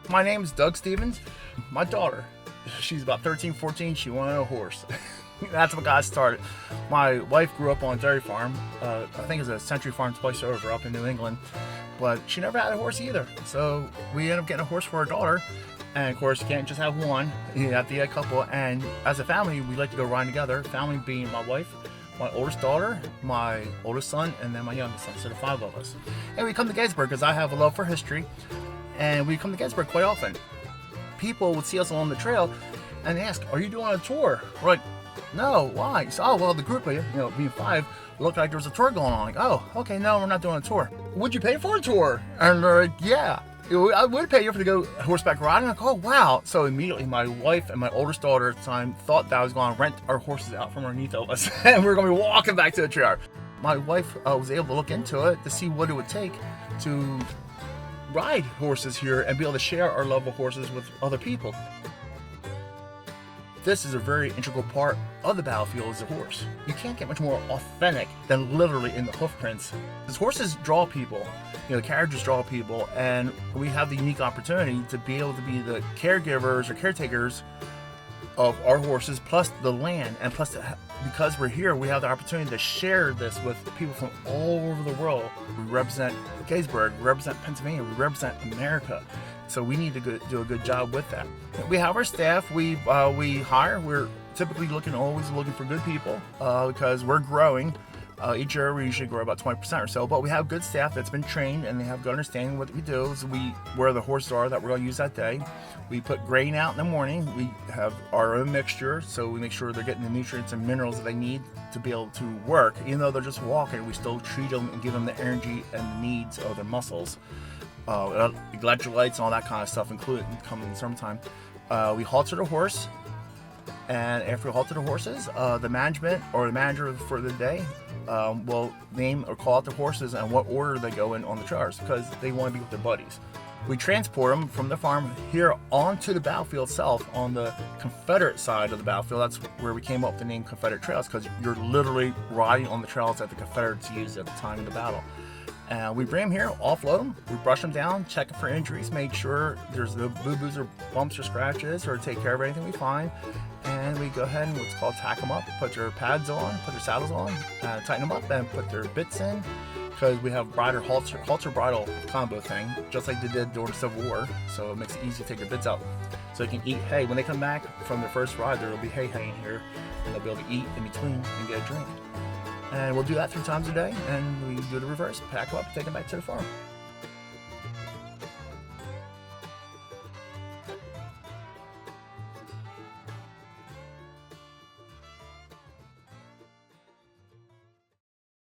My name is Doug Stevens. My daughter, she's about 13, 14. She wanted a horse. That's what got started. My wife grew up on a dairy farm. I think it's a Century Farms place over up in New England. But she never had a horse either. So we ended up getting a horse for our daughter. And of course, you can't just have one. You have to get a couple. And as a family, we like to go riding together. Family being my wife, my oldest daughter, my oldest son, and then my youngest son. So the 5 of us. And we come to Gettysburg because I have a love for history. And we come to Gettysburg quite often. People would see us along the trail and they ask, "Are you doing a tour?" We're like, "No, why?" So, "Oh, well, the group of you, being 5, looked like there was a tour going on." Like, "Oh, okay, no, we're not doing a tour." "Would you pay for a tour?" And they're like, "Yeah, I would pay you for to go horseback riding." Like, "Oh, wow." So immediately my wife and my oldest daughter at the time thought that I was going to rent our horses out from underneath of us and we were going to be walking back to the trailer. My wife was able to look into it to see what it would take to ride horses here and be able to share our love of horses with other people. This is a very integral part of the battlefield is the horse. You can't get much more authentic than literally in the hoof prints. Because horses draw people, carriages draw people, and we have the unique opportunity to be able to be the caregivers or caretakers of our horses, plus the land, and plus because we're here, we have the opportunity to share this with people from all over the world. We represent Gettysburg, we represent Pennsylvania, we represent America. So we need to do a good job with that. We have our staff. We hire. We're typically always looking for good people because we're growing. Each year we usually grow about 20% or so, but we have good staff that's been trained and they have good understanding of what we do. So where the horses are that we're going to use that day. We put grain out in the morning. We have our own mixture, so we make sure they're getting the nutrients and minerals that they need to be able to work. Even though they're just walking, we still treat them and give them the energy and the needs of their muscles. Electrolytes and all that kind of stuff included come in the summertime. We halter the horse, and after we halter the horses, the management or the manager for the day will name or call out the horses and what order they go in on the trailers because they want to be with their buddies. We transport them from the farm here onto the battlefield itself on the Confederate side of the battlefield. That's where we came up with the name Confederate Trails because you're literally riding on the trails that the Confederates used at the time of the battle. We bring them here, offload them, we brush them down, check for injuries, make sure there's no boo-boos or bumps or scratches, or take care of anything we find. And we go ahead and what's called tack them up, put their pads on, put their saddles on, tighten them up, and put their bits in. Because we have halter bridle combo thing, just like they did during the Civil War, so it makes it easy to take their bits out. So they can eat hay. When they come back from their first ride, there will be hay in here, and they'll be able to eat in between and get a drink. And we'll do that 3 times a day, and we do the reverse, pack them up, take them back to the farm.